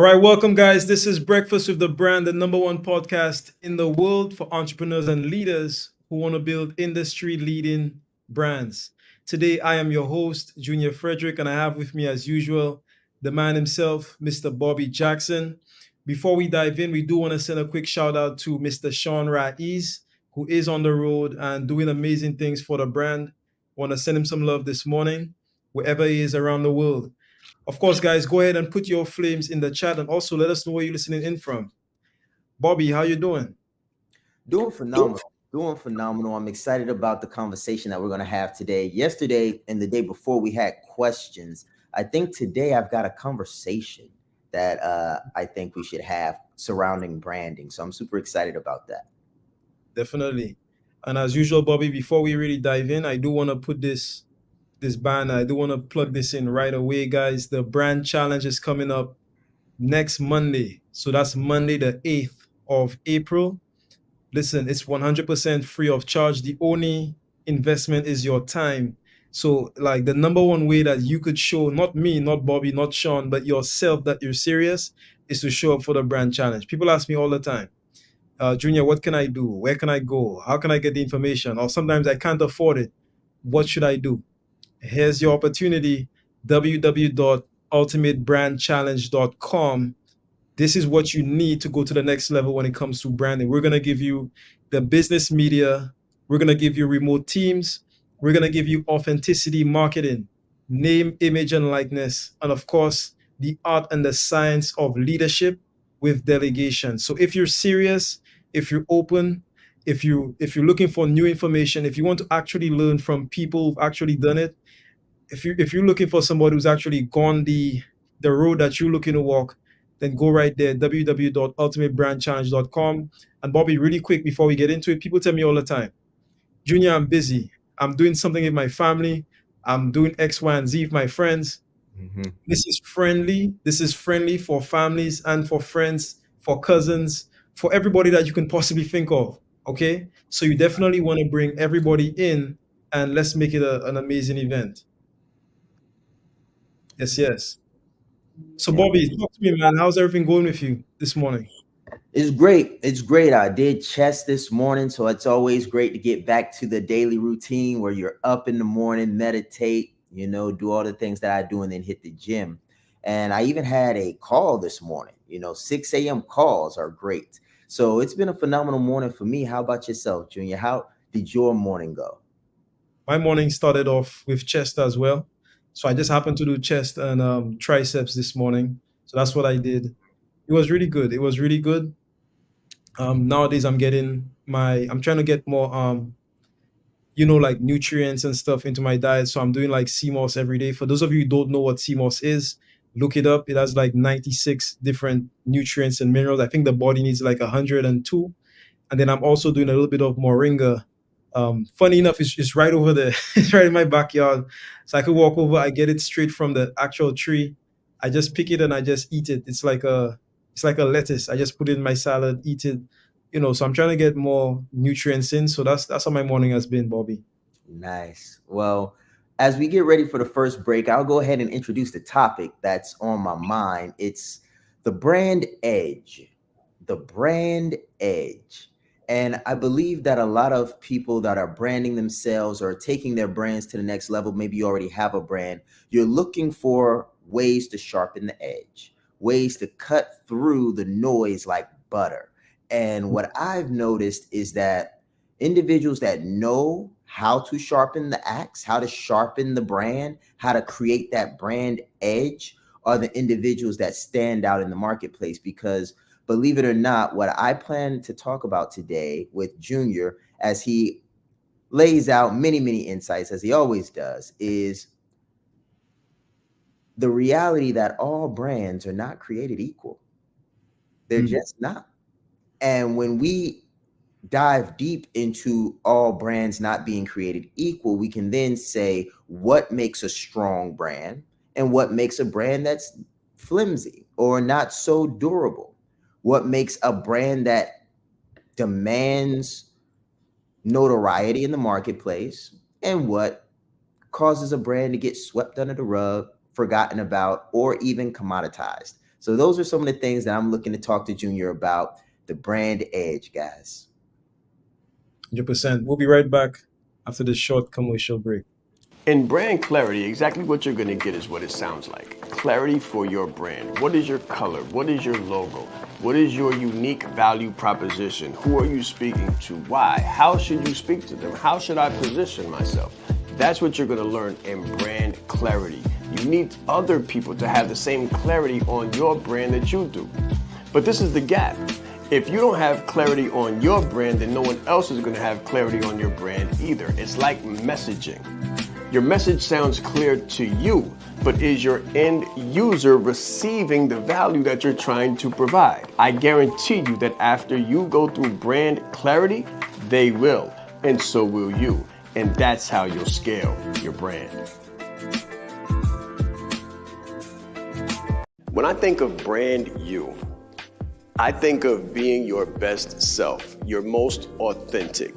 All right, welcome, guys. This is Breakfast with the Brand, the number one podcast in the world for entrepreneurs and leaders who want to build industry leading brands. Today, I am your host, Junior Frederick, and I have with me, as usual, the man himself, Mr. Bobby Jackson. Before we dive in, we do want to send a quick shout out to Mr. Shaan Raiz, who is on the road and doing amazing things for the brand. Want to send him some love this morning, wherever he is around the world. Of course, guys, go ahead and put your flames in the chat and also let us know where you're listening in from. Bobby, how you doing? Doing phenomenal. Doing phenomenal. I'm excited about the conversation that we're going to have today. Yesterday and the day before, we had questions. I think today I've got a conversation that I think we should have surrounding branding. So I'm super excited about that. Definitely. And as usual, Bobby, before we really dive in, I do want to put this banner. I do want to plug this in right away, guys. The brand challenge is coming up next Monday. So that's Monday, the 8th of April. Listen, it's 100% free of charge. The only investment is your time. So, like, the number one way that you could show, not me, not Bobby, not Shaan, but yourself, that you're serious is to show up for the brand challenge. People ask me all the time, Junior, what can I do? Where can I go? How can I get the information? Or sometimes I can't afford it. What should I do? Here's your opportunity: www.ultimatebrandchallenge.com. This is what you need to go to the next level when it comes to branding. We're going to give you the business media. We're going to give you remote teams. We're going to give you authenticity marketing, name, image, and likeness. And of course, the art and the science of leadership with delegation. So if you're serious, if you're open, if you're looking for new information, if you want to actually learn from people who've actually done it, if you're looking for somebody who's actually gone the road that you're looking to walk, then go right there, www.ultimatebrandchallenge.com. And Bobby, really quick before we get into it, people tell me all the time, Junior, I'm busy. I'm doing something with my family. I'm doing X, Y, and Z with my friends. Mm-hmm. This is friendly. This is friendly for families and for friends, for cousins, for everybody that you can possibly think of. Okay. So you definitely want to bring everybody in and let's make it an amazing event. Yes, yes. So, Yeah. Bobby, talk to me, man. How's everything going with you this morning? It's great. It's great. I did chess this morning, so it's always great to get back to the daily routine where you're up in the morning, meditate, do all the things that I do and then hit the gym. And I even had a call this morning. 6 a.m. calls are great. So it's been a phenomenal morning for me. How about yourself, Junior? How did your morning go? My morning started off with chest as well. So I just happened to do chest and triceps this morning. So that's what I did. It was really good. It was really good. Nowadays I'm trying to get more like nutrients and stuff into my diet. So I'm doing like CMOS every day. For those of you who don't know what CMOS is, look it up. It has like 96 different nutrients and minerals. I think the body needs like 102. And then I'm also doing a little bit of moringa. Funny enough, it's right over there. It's right in my backyard. So I could walk over, I get it straight from the actual tree. I just pick it and I just eat it. It's like a lettuce. I just put it in my salad, eat it. So I'm trying to get more nutrients in. So that's how my morning has been, Bobby. Nice. Well, as we get ready for the first break, I'll go ahead and introduce the topic that's on my mind. It's the brand edge. The brand edge. And I believe that a lot of people that are branding themselves or taking their brands to the next level, maybe you already have a brand, you're looking for ways to sharpen the edge, ways to cut through the noise like butter. And what I've noticed is that individuals that know how to sharpen the axe, how to sharpen the brand, how to create that brand edge are the individuals that stand out in the marketplace. Because believe it or not, what I plan to talk about today with Junior, as he lays out many, many insights, as he always does, is the reality that all brands are not created equal. They're Mm. just not. And when we dive deep into all brands not being created equal, we can then say what makes a strong brand and what makes a brand that's flimsy or not so durable. What makes a brand that demands notoriety in the marketplace and what causes a brand to get swept under the rug, forgotten about, or even commoditized. So those are some of the things that I'm looking to talk to Junior about. The brand edge, guys. 100%. We'll be right back after this short commercial break. In brand clarity, exactly what you're going to get is what it sounds like. Clarity for your brand. What is your color? What is your logo? What is your unique value proposition? Who are you speaking to? Why? How should you speak to them? How should I position myself? That's what you're going to learn in brand clarity. You need other people to have the same clarity on your brand that you do. But this is the gap. If you don't have clarity on your brand, then no one else is going to have clarity on your brand either. It's like messaging. Your message sounds clear to you, but is your end user receiving the value that you're trying to provide? I guarantee you that after you go through brand clarity, they will, and so will you. And that's how you'll scale your brand. When I think of brand you, I think of being your best self, your most authentic.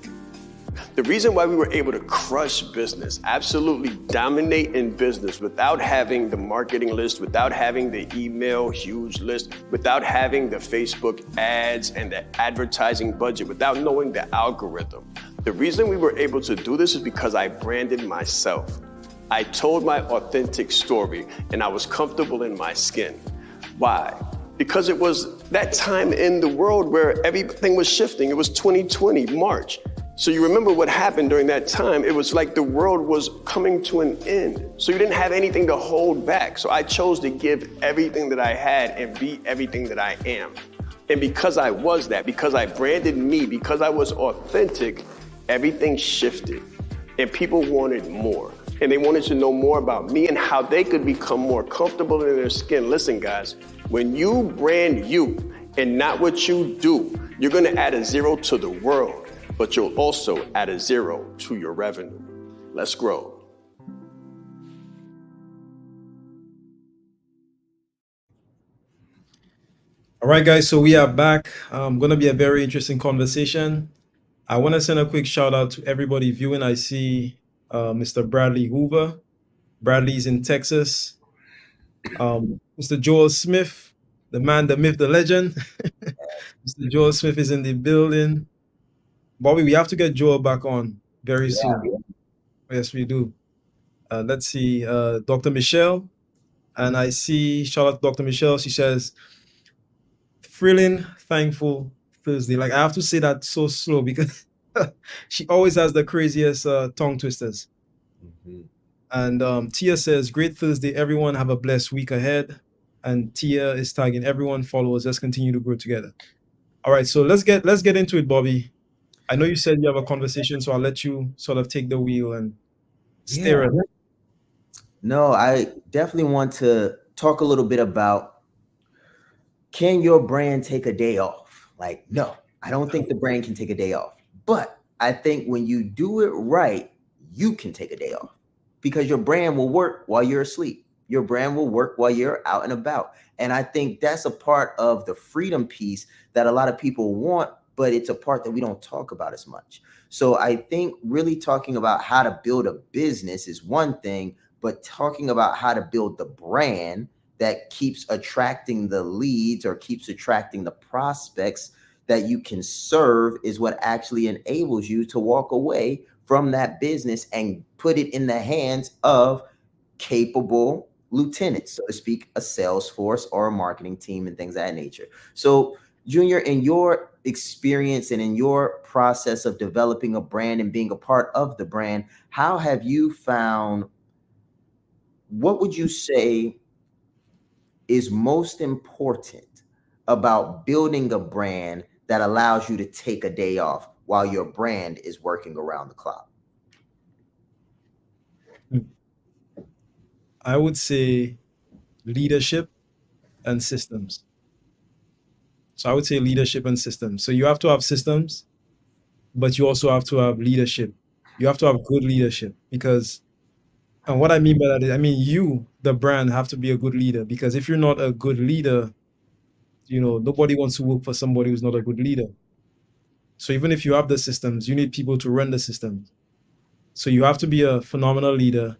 The reason why we were able to crush business, absolutely dominate in business without having the marketing list, without having the email huge list, without having the Facebook ads and the advertising budget, without knowing the algorithm. The reason we were able to do this is because I branded myself. I told my authentic story and I was comfortable in my skin. Why? Because it was that time in the world where everything was shifting. It was 2020, March. So you remember what happened during that time. It was like the world was coming to an end. So you didn't have anything to hold back. So I chose to give everything that I had and be everything that I am. And because I was that, because I branded me, because I was authentic, everything shifted. And people wanted more. And they wanted to know more about me and how they could become more comfortable in their skin. Listen, guys, when you brand you and not what you do, you're going to add a zero to the world. But you'll also add a zero to your revenue. Let's grow. All right, guys. So we are back. Going to be a very interesting conversation. I want to send a quick shout out to everybody viewing. I see Mr. Bradley Hoover. Bradley's in Texas. Mr. Joel Smith, the man, the myth, the legend. Mr. Joel Smith is in the building. Bobby, we have to get Joel back on very soon. Yes, we do. Let's see, Dr. Michelle. And I see, shout out to Dr. Michelle. She says, thrilling, thankful Thursday. Like, I have to say that so slow because she always has the craziest tongue twisters. And Tia says, great Thursday, everyone. Have a blessed week ahead. And Tia is tagging everyone, follow us. Let's continue to grow together. All right, so let's get into it, Bobby. I know you said you have a conversation, so I'll let you sort of take the wheel and steer it. No, I definitely want to talk a little bit about, can your brand take a day off? Like, no, I don't think the brand can take a day off. But I think when you do it right, you can take a day off because your brand will work while you're asleep. Your brand will work while you're out and about. And I think that's a part of the freedom piece that a lot of people want, but it's a part that we don't talk about as much. So I think really talking about how to build a business is one thing, but talking about how to build the brand that keeps attracting the leads or keeps attracting the prospects that you can serve is what actually enables you to walk away from that business and put it in the hands of capable lieutenants, so to speak, a sales force or a marketing team and things of that nature. So Junior, in your experience and in your process of developing a brand and being a part of the brand, how have you found, what would you say is most important about building a brand that allows you to take a day off while your brand is working around the clock? I would say leadership and systems. So I would say leadership and systems. So you have to have systems, but you also have to have leadership. You have to have good leadership because, and what I mean by that is, I mean, you, the brand, have to be a good leader because if you're not a good leader, nobody wants to work for somebody who's not a good leader. So even if you have the systems, you need people to run the systems. So you have to be a phenomenal leader.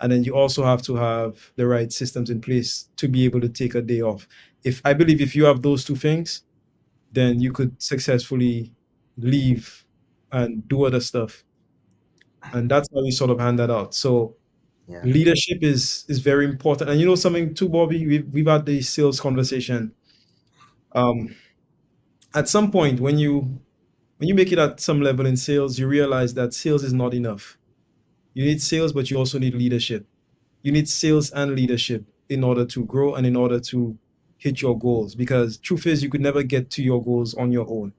And then you also have to have the right systems in place to be able to take a day off. If I believe if you have those two things, then you could successfully leave and do other stuff. And that's how we sort of hand that out. So Yeah. leadership is very important. And you know something too, Bobby, we've had the sales conversation. Um, at some point when you make it at some level in sales, you realize that sales is not enough. You need sales, but you also need leadership. You need sales and leadership in order to grow and in order to hit your goals. Because truth is, you could never get to your goals on your own.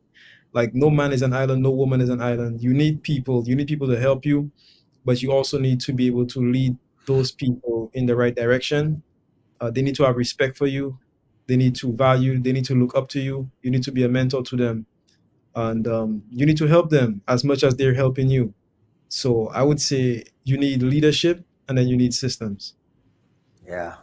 Like no man is an island, no woman is an island. You need people. You need people to help you, but you also need to be able to lead those people in the right direction. They need to have respect for you. They need to value. They need to look up to you. You need to be a mentor to them, and you need to help them as much as they're helping you. So I would say you need leadership, and then you need systems. Yeah.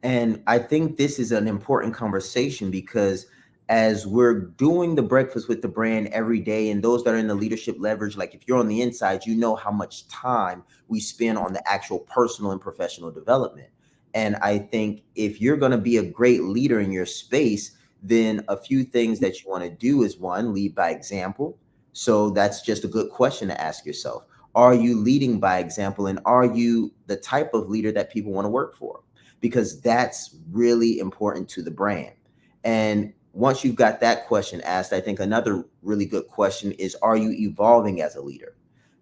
And I think this is an important conversation because as we're doing the breakfast with the brand every day, and those that are in the leadership leverage, like if you're on the inside, you know how much time we spend on the actual personal and professional development. And I think if you're going to be a great leader in your space, then a few things that you want to do is one, lead by example. So that's just a good question to ask yourself. Are you leading by example? And are you the type of leader that people want to work for? Because that's really important to the brand. And once you've got that question asked, I think another really good question is, are you evolving as a leader?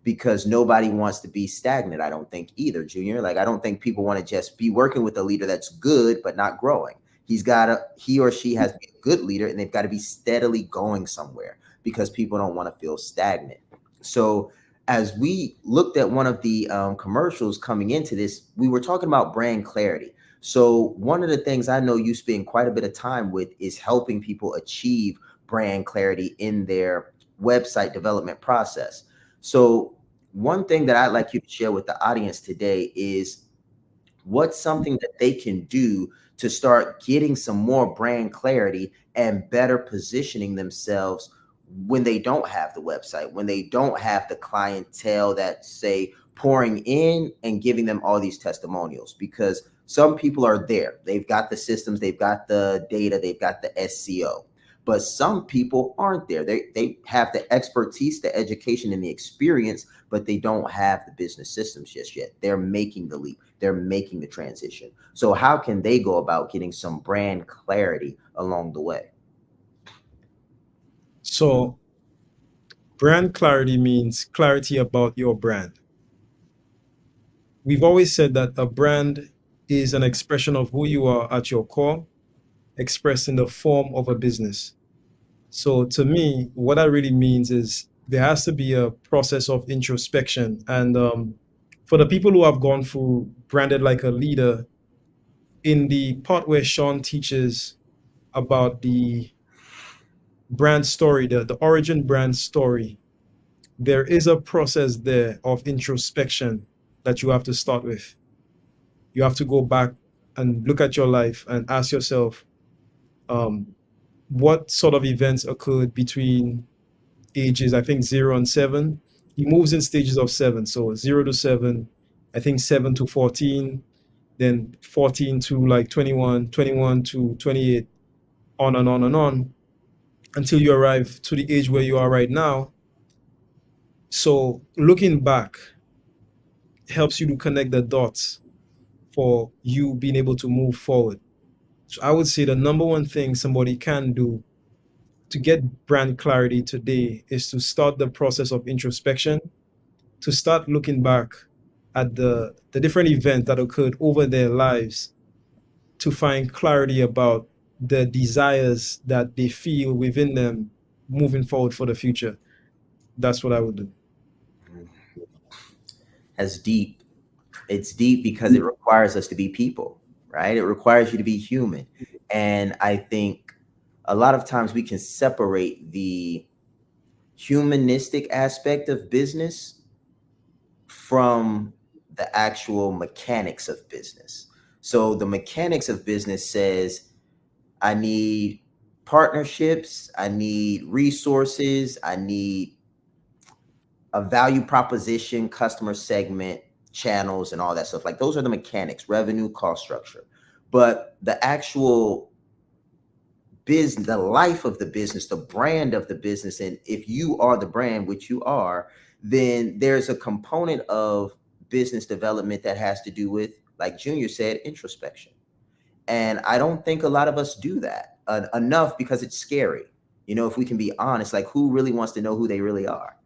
Because nobody wants to be stagnant, I don't think either, Junior. Like, I don't think people want to just be working with a leader that's good, but not growing. He or she has to be a good leader, and they've got to be steadily going somewhere because people don't want to feel stagnant. So, as we looked at one of the commercials coming into this, we were talking about brand clarity. So one of the things I know you spend quite a bit of time with is helping people achieve brand clarity in their website development process. So one thing that I'd like you to share with the audience today is what's something that they can do to start getting some more brand clarity and better positioning themselves when they don't have the website, when they don't have the clientele that say pouring in and giving them all these testimonials. Because some people are there, they've got the systems, they've got the data, they've got the SEO, but some people aren't there. They have the expertise, the education, and the experience, but they don't have the business systems just yet. They're making the leap, they're making the transition. So how can they go about getting some brand clarity along the way? So brand clarity means clarity about your brand. We've always said that a brand is an expression of who you are at your core, expressed in the form of a business. So to me, what that really means is there has to be a process of introspection. And for the people who have gone through branded like a leader, in the part where Shaan teaches about the brand story, the origin brand story, there is a process there of introspection that you have to start with. You have to go back and look at your life and ask yourself, um, what sort of events occurred between ages, I think 0 and 7. He moves in stages of 7. So 0 to 7, I think 7 to 14, then 14 to like 21, 21 to 28, on and on and on until you arrive to the age where you are right now. So looking back helps you to connect the dots for you being able to move forward. So I would say the number one thing somebody can do to get brand clarity today is to start the process of introspection, to start looking back at the different events that occurred over their lives to find clarity about the desires that they feel within them moving forward for the future. That's what I would do. As deep. It's deep because it requires us to be people, right? It requires you to be human. And I think a lot of times we can separate the humanistic aspect of business from the actual mechanics of business. So the mechanics of business says, I need partnerships, I need resources, I need a value proposition, customer segment, channels, and all that stuff. Like those are the mechanics, revenue, cost structure. But the actual business, the life of the business, the brand of the business. And if you are the brand, which you are, then there's a component of business development that has to do with, like Junior said, introspection. And I don't think a lot of us do that enough, because it's scary. You know, if we can be honest, like, who really wants to know who they really are?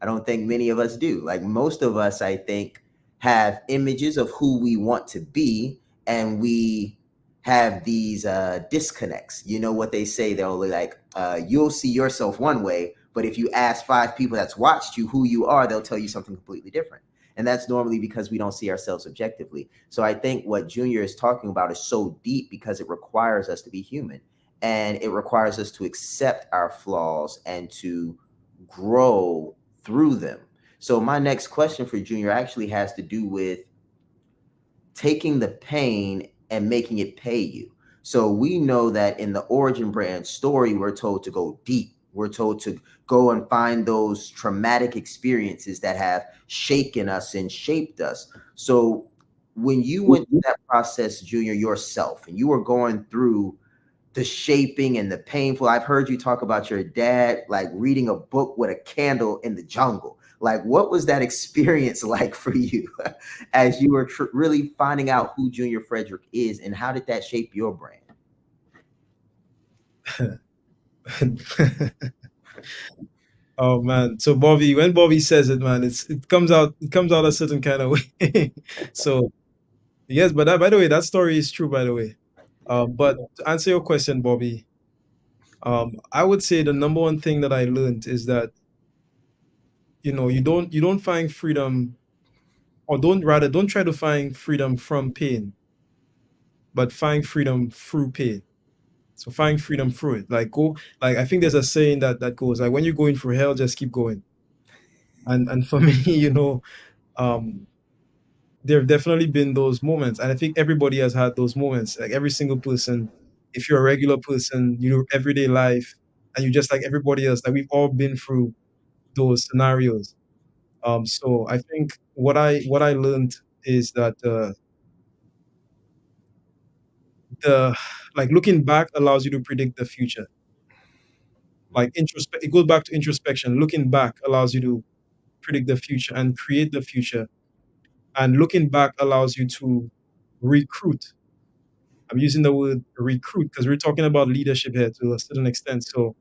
I don't think many of us do. Like, most of us, I think, have images of who we want to be, and we have these disconnects. You know what they say? They'll like, you'll see yourself one way, but if you ask five people that's watched you who you are, they'll tell you something completely different. And that's normally because we don't see ourselves objectively. So I think what Junior is talking about is so deep, because it requires us to be human, and it requires us to accept our flaws and to grow through them. So my next question for Junior actually has to do with taking the pain and making it pay you. So we know that in the origin brand story, we're told to go deep. We're told to go and find those traumatic experiences that have shaken us and shaped us. So when you went through that process, Junior, yourself, and you were going through the shaping and the painful. I've heard you talk about your dad, like reading a book with a candle in the jungle. Like, what was that experience like for you as you were really finding out who Junior Frederick is, and how did that shape your brand? Oh man. So Bobby, when Bobby says it, man, it comes out a certain kind of way. So yes, but that, by the way, that story is true, by the way. But to answer your question, Bobby, I would say the number one thing that I learned is that, you don't find freedom, or don't try to find freedom from pain, but find freedom through pain. So find freedom through it. Like, go, like, I think there's a saying that goes like, when you're going through hell, just keep going. And for me, um, there have definitely been those moments, and I think everybody has had those moments. Like, every single person, if you're a regular person, everyday life, and you just like everybody else, like, we've all been through those scenarios. So I think what I learned is that the like, looking back allows you to predict the future. Like, it goes back to introspection. Looking back allows you to predict the future and create the future, and looking back allows you to recruit. I'm using the word recruit because we're talking about leadership here to a certain extent. So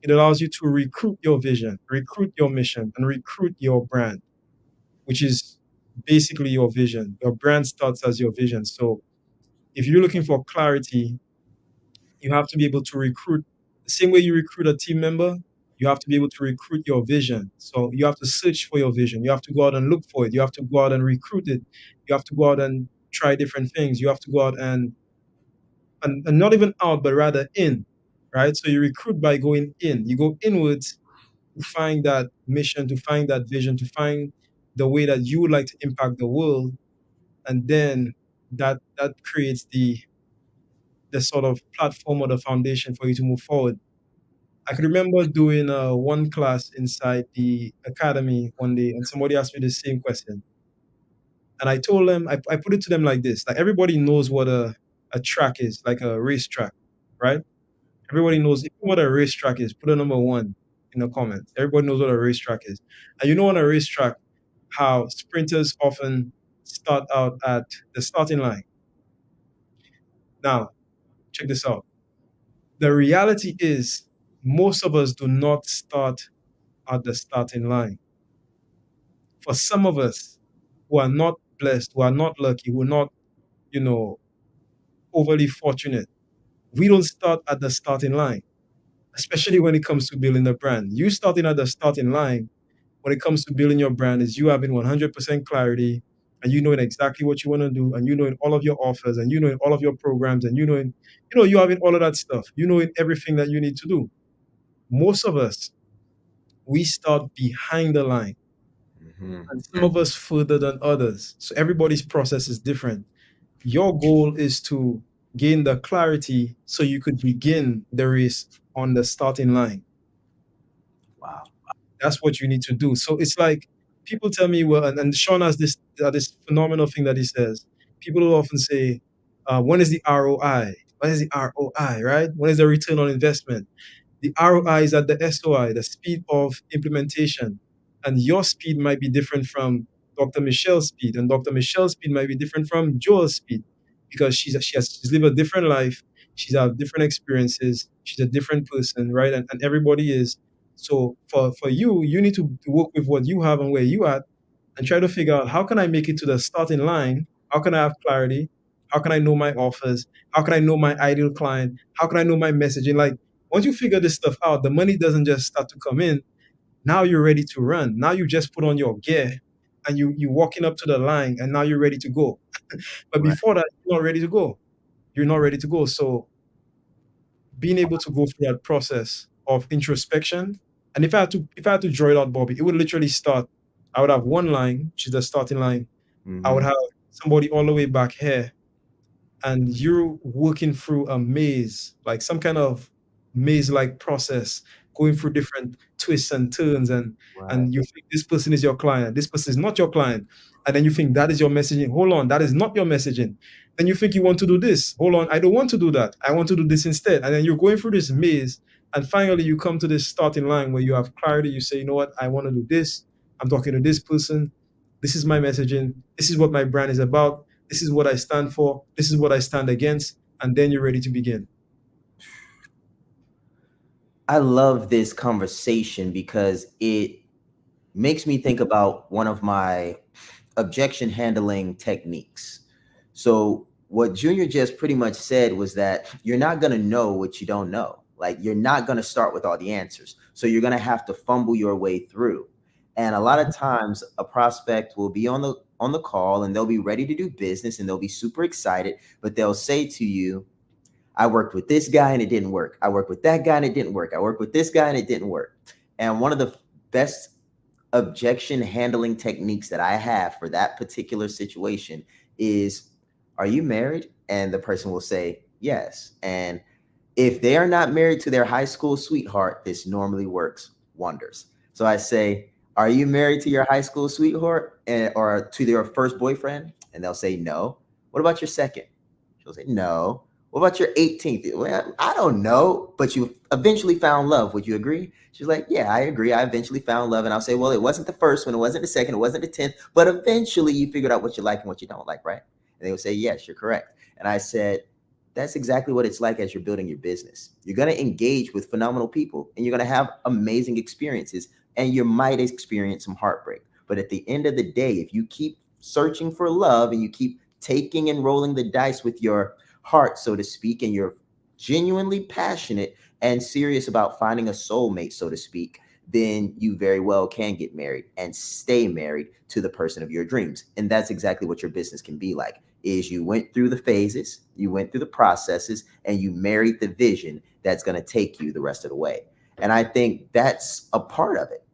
it allows you to recruit your vision, recruit your mission, and recruit your brand, which is basically your vision. Your brand starts as your vision. So if you're looking for clarity, you have to be able to recruit the same way you recruit a team member. You have to be able to recruit your vision. So you have to search for your vision. You have to go out and look for it. You have to go out and recruit it. You have to go out and try different things. You have to go out and not even out, but rather in, right? So you recruit by going in. You go inwards to find that mission, to find that vision, to find the way that you would like to impact the world, and then that creates the sort of platform or the foundation for you to move forward. I could remember doing one class inside the academy one day, and somebody asked me the same question. And I told them, I put it to them like this: like, everybody knows what a track is, like a race track, right? Everybody knows, if you know what a racetrack is. Put a number one in the comments. Everybody knows what a racetrack is. And you know, on a racetrack, how sprinters often start out at the starting line. Now, check this out. The reality is, most of us do not start at the starting line. For some of us who are not blessed, who are not lucky, who are not, you know, overly fortunate, we don't start at the starting line, especially when it comes to building a brand. You starting at the starting line when it comes to building your brand is you having 100% clarity, and you knowing exactly what you want to do, and you knowing all of your offers, and you knowing all of your programs, and you having all of that stuff, you knowing everything that you need to do. Most of us, we start behind the line, Mhm. and some of us further than others. So everybody's process is different. Your goal is to gain the clarity so you could begin the race on the starting line. Wow. That's what you need to do. So it's like, people tell me, well, and Sean has this phenomenal thing that he says. People will often say, "When is the ROI?" What is the ROI, right? What is the return on investment? The ROI is at the SOI, the speed of implementation. And your speed might be different from Dr. Michelle's speed, and Dr. Michelle's speed might be different from Joel's speed because she's lived a different life. She's had different experiences. She's a different person, right? And everybody is. So for you, you need to work with what you have and where you at and try to figure out how can I make it to the starting line? How can I have clarity? How can I know my offers? How can I know my ideal client? How can I know my messaging? Like once you figure this stuff out, the money doesn't just start to come in. Now you're ready to run. Now you just put on your gear and you walking up to the line and now you're ready to go. But Right. before that, you're not ready to go. You're not ready to go. So being able to go through that process of introspection. And if I had to draw it out, Bobby, it would literally start. I would have one line, which is the starting line. I would Mm-hmm. have somebody all the way back here and you're working through a maze, like some kind of maze-like process, going through different twists and turns, Right. and you think this person is your client, this person is not your client, and then you think that is your messaging. Hold on, that is not your messaging. Then you think you want to do this. Hold on, I don't want to do that. I want to do this instead. And then you're going through this maze, and finally you come to this starting line where you have clarity. You say, you know what, I want to do this. I'm talking to this person. This is my messaging. This is what my brand is about. This is what I stand for. This is what I stand against. And then you're ready to begin. I love this conversation because it makes me think about one of my objection handling techniques. So, what Junior just pretty much said was that you're not going to know what you don't know. Like, you're not going to start with all the answers. So, you're going to have to fumble your way through. And a lot of times, a prospect will be on the call and they'll be ready to do business and they'll be super excited, but they'll say to you, I worked with this guy and it didn't work. I worked with that guy and it didn't work. I worked with this guy and it didn't work. And one of the best objection handling techniques that I have for that particular situation is, are you married? And the person will say, yes. And if they are not married to their high school sweetheart, this normally works wonders. So I say, are you married to your high school sweetheart or to your first boyfriend? And they'll say, no. What about your second? She'll say, no. What about your 18th? Well, I don't know, but you eventually found love. Would you agree? She's like, yeah, I agree. I eventually found love. And I'll say, well, it wasn't the first one. It wasn't the second. It wasn't the 10th. But eventually you figured out what you like and what you don't like, right? And they would say, yes, you're correct. And I said, that's exactly what it's like as you're building your business. You're going to engage with phenomenal people and you're going to have amazing experiences and you might experience some heartbreak. But at the end of the day, if you keep searching for love and you keep taking and rolling the dice with your heart, so to speak, and you're genuinely passionate and serious about finding a soulmate, so to speak, then you very well can get married and stay married to the person of your dreams. And that's exactly what your business can be like. Is you went through the phases, you went through the processes, and you married the vision that's going to take you the rest of the way. And I think that's a part of it,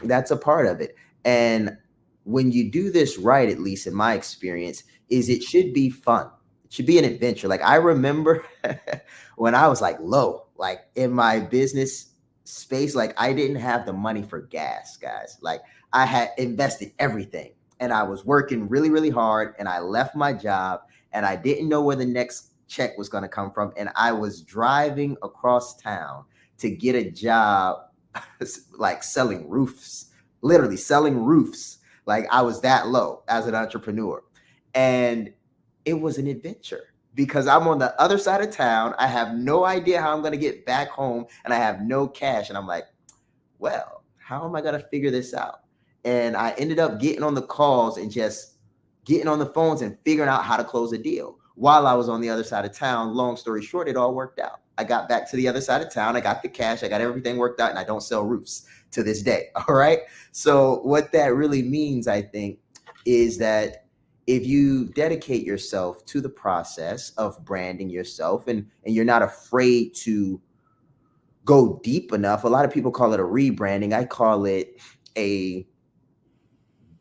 that's a part of it. And when you do this right, at least in my experience, is it should be fun. It should be an adventure. Like I remember when I was like low, like in my business space, like I didn't have the money for gas, guys. Like I had invested everything and I was working really, really hard and I left my job and I didn't know where the next check was going to come from. And I was driving across town to get a job, like selling roofs, literally selling roofs. Like I was that low as an entrepreneur. And it was an adventure because I'm on the other side of town. I have no idea how I'm going to get back home and I have no cash. And I'm like, well, how am I going to figure this out? And I ended up getting on the calls and just getting on the phones and figuring out how to close a deal while I was on the other side of town. Long story short, it all worked out. I got back to the other side of town. I got the cash. I got everything worked out and I don't sell roofs to this day. All right. So what that really means, I think, is that if you dedicate yourself to the process of branding yourself and you're not afraid to go deep enough, a lot of people call it a rebranding. I call it a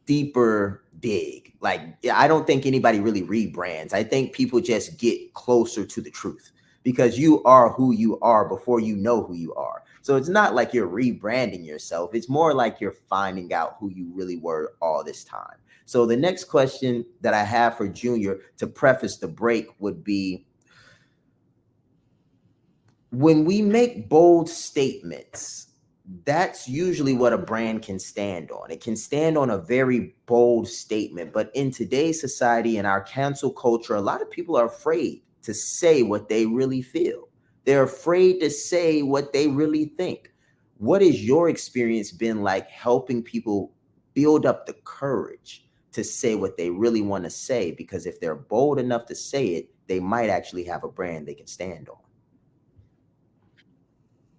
deeper dig. Like, yeah, I don't think anybody really rebrands. I think people just get closer to the truth because you are who you are before you know who you are. So it's not like you're rebranding yourself. It's more like you're finding out who you really were all this time. So the next question that I have for Junior to preface the break would be, when we make bold statements, that's usually what a brand can stand on. It can stand on a very bold statement. But in today's society and our cancel culture, a lot of people are afraid to say what they really feel. They're afraid to say what they really think. What has your experience been like helping people build up the courage to say what they really want to say? Because if they're bold enough to say it, they might actually have a brand they can stand on.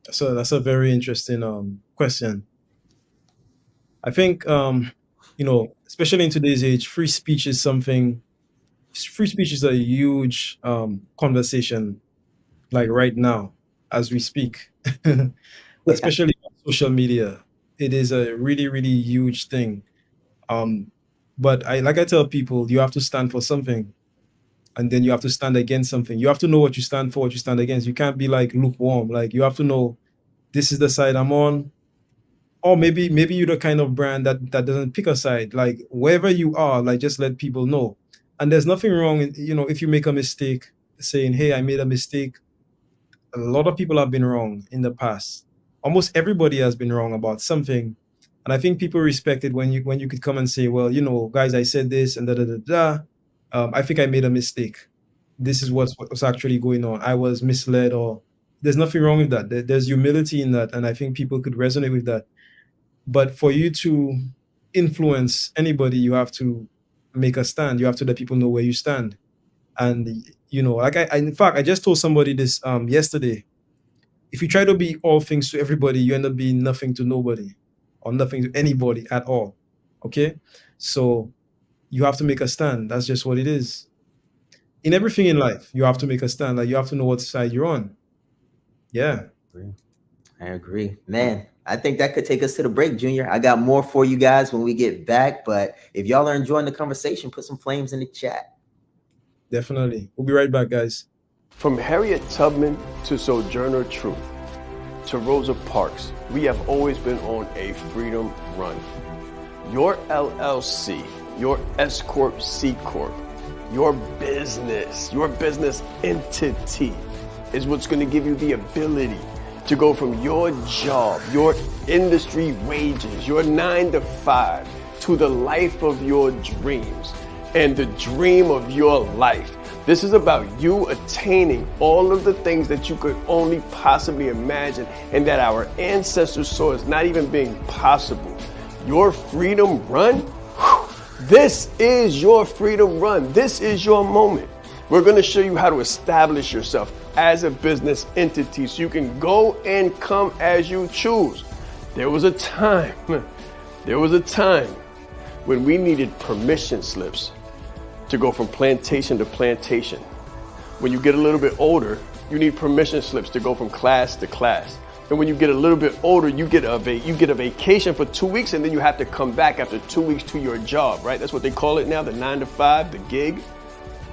So that's a very interesting question. I think especially in today's age, free speech is something. Free speech is a huge conversation, like right now as we speak, Yeah. especially on social media. It is a really, really huge thing. Um, but I tell people, you have to stand for something, and then you have to stand against something. You have to know what you stand for, what you stand against. You can't be like lukewarm. Like you have to know this is the side I'm on, or maybe you're the kind of brand that doesn't pick a side. Like wherever you are, like just let people know. And there's nothing wrong in, if you make a mistake, saying, "Hey, I made a mistake." A lot of people have been wrong in the past. Almost everybody has been wrong about something. And I think people respect it when you could come and say, "Well, guys, I said this and da da da da. I think I made a mistake. This is what's actually going on. I was misled." Or there's nothing wrong with that. There's humility in that, and I think people could resonate with that. But for you to influence anybody, you have to make a stand. You have to let people know where you stand. And like in fact, I just told somebody this yesterday. If you try to be all things to everybody, you end up being nothing to nobody, or nothing to anybody at all. Okay, so you have to make a stand. That's just what it is. In everything in life, you have to make a stand. Like you have to know what side you're on. Yeah, I agree. Man, I think that could take us to the break, Junior. I got more for you guys when we get back, but if y'all are enjoying the conversation, put some flames in the chat. definitely. We'll be right back, guys. From Harriet Tubman to Sojourner Truth to Rosa Parks, we have always been on a freedom run. Your LLC, your S Corp, C Corp, your business entity is what's going to give you the ability to go from your job, your industry wages, your 9 to 5 to the life of your dreams and the dream of your life. This is about you attaining all of the things that you could only possibly imagine and that our ancestors saw as not even being possible. Your freedom run? This is your freedom run. This is your moment. We're going to show you how to establish yourself as a business entity so you can go and come as you choose. There was a time when we needed permission slips to go from plantation to plantation. When you get a little bit older, you need permission slips to go from class to class. And when you get a little bit older, you get a vacation for 2 weeks, and then you have to come back after 2 weeks to your job, right? That's what they call it now, the 9 to 5, the gig.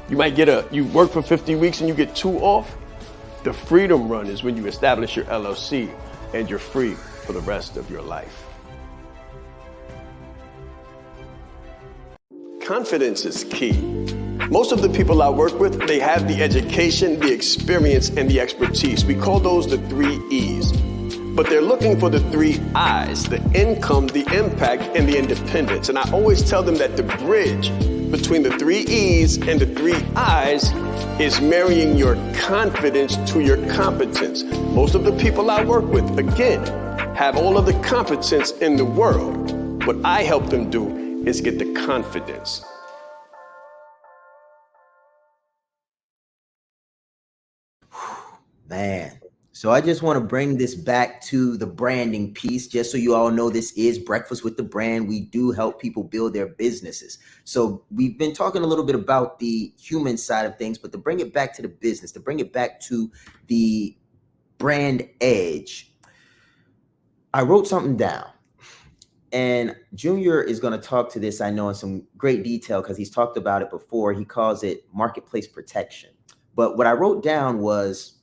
You might you work for 50 weeks and you get 2 off. The freedom run is when you establish your LLC and you're free for the rest of your life. Confidence is key. Most of the people I work with, they have the education, the experience, and the expertise. We call those the 3 E's. But they're looking for the 3 I's, the income, the impact, and the independence. And I always tell them that the bridge between the 3 E's and the 3 I's is marrying your confidence to your competence. Most of the people I work with, again, have all of the competence in the world. What I help them do is get the confidence. Man. So I just want to bring this back to the branding piece, just so you all know this is Breakfast with the Brand. We do help people build their businesses. So we've been talking a little bit about the human side of things, but to bring it back to the business, to bring it back to the brand edge, I wrote something down. And Junior is going to talk to this, I know, in some great detail because he's talked about it before. He calls it marketplace protection. But what I wrote down was,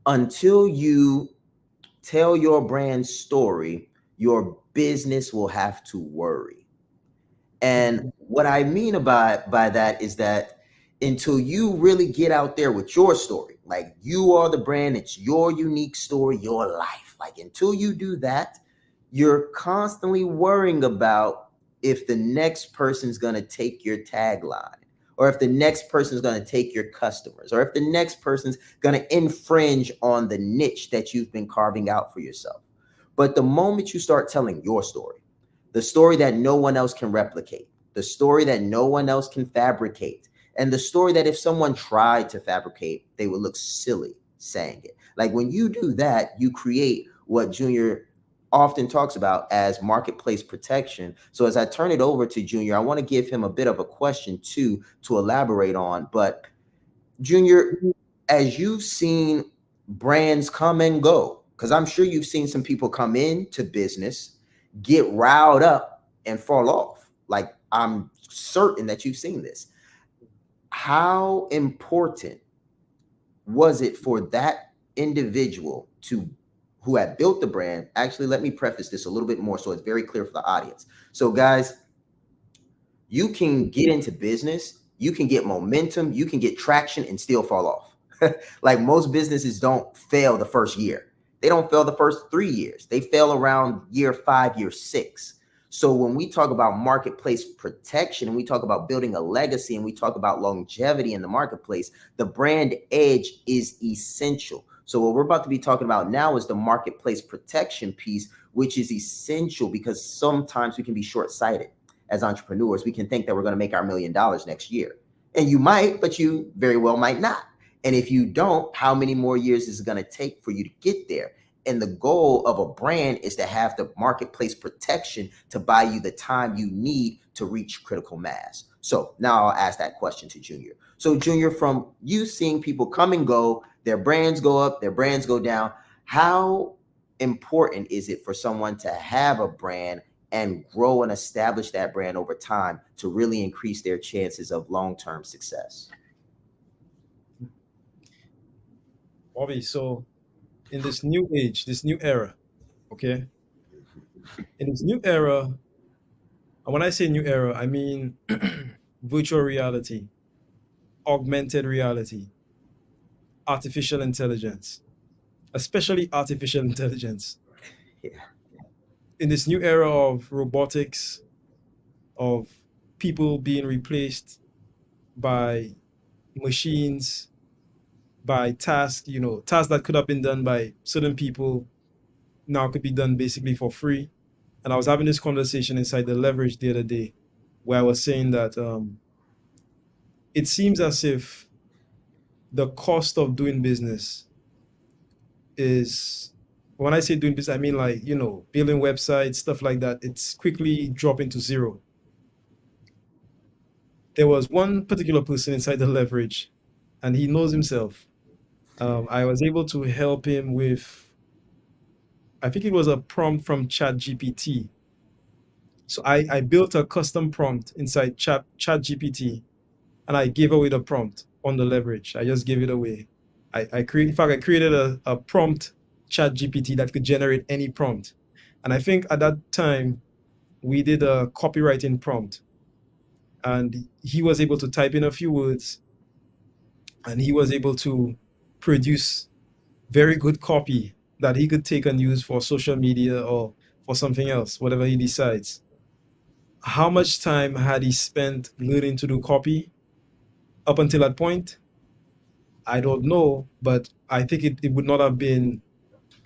until you tell your brand story, your business will have to worry. And what I mean by that is that until you really get out there with your story. Like you are the brand, it's your unique story, your life. Like until you do that, you're constantly worrying about if the next person's going to take your tagline, or if the next person's going to take your customers, or if the next person's going to infringe on the niche that you've been carving out for yourself. But the moment you start telling your story, the story that no one else can replicate, the story that no one else can fabricate, and the story that if someone tried to fabricate, they would look silly saying it. Like when you do that, you create what Junior often talks about as marketplace protection. So as I turn it over to Junior, I want to give him a bit of a question too to elaborate on. But Junior, as you've seen brands come and go, because I'm sure you've seen some people come into business, get riled up and fall off. Like I'm certain that you've seen this. How important was it for that individual to who had built the brand? Actually, let me preface this a little bit more so it's very clear for the audience. So guys, you can get into business, you can get momentum, you can get traction and still fall off. Like most businesses don't fail the first year. They don't fail the first 3 years. They fail around year 5, year 6. So when we talk about marketplace protection and we talk about building a legacy and we talk about longevity in the marketplace, the brand edge is essential. So what we're about to be talking about now is the marketplace protection piece, which is essential because sometimes we can be short-sighted as entrepreneurs. We can think that we're going to make our $1 million next year. And you might, but you very well might not. And if you don't, how many more years is it going to take for you to get there? And the goal of a brand is to have the marketplace protection to buy you the time you need to reach critical mass. So now I'll ask that question to Junior. So Junior, from you seeing people come and go, their brands go up, their brands go down, how important is it for someone to have a brand and grow and establish that brand over time to really increase their chances of long-term success? Bobby, so in this new age, this new era, okay? In this new era, and when I say new era, I mean virtual reality, augmented reality, artificial intelligence, especially artificial intelligence. Yeah. In this new era of robotics, of people being replaced by machines, by tasks, tasks that could have been done by certain people now could be done basically for free. And I was having this conversation inside the leverage the other day where I was saying that it seems as if the cost of doing business is, when I say doing business, I mean like, building websites, stuff like that. It's quickly dropping to zero. There was one particular person inside the leverage, and he knows himself. I was able to help him with, I think it was a prompt from ChatGPT. So I built a custom prompt inside ChatGPT, and I gave away the prompt on the leverage. I just gave it away. I created a prompt ChatGPT that could generate any prompt. And I think at that time, we did a copywriting prompt. And he was able to type in a few words, and he was able to produce very good copy that he could take and use for social media or for something else, whatever he decides. How much time had he spent learning to do copy up until that point? I don't know, but I think it would not have been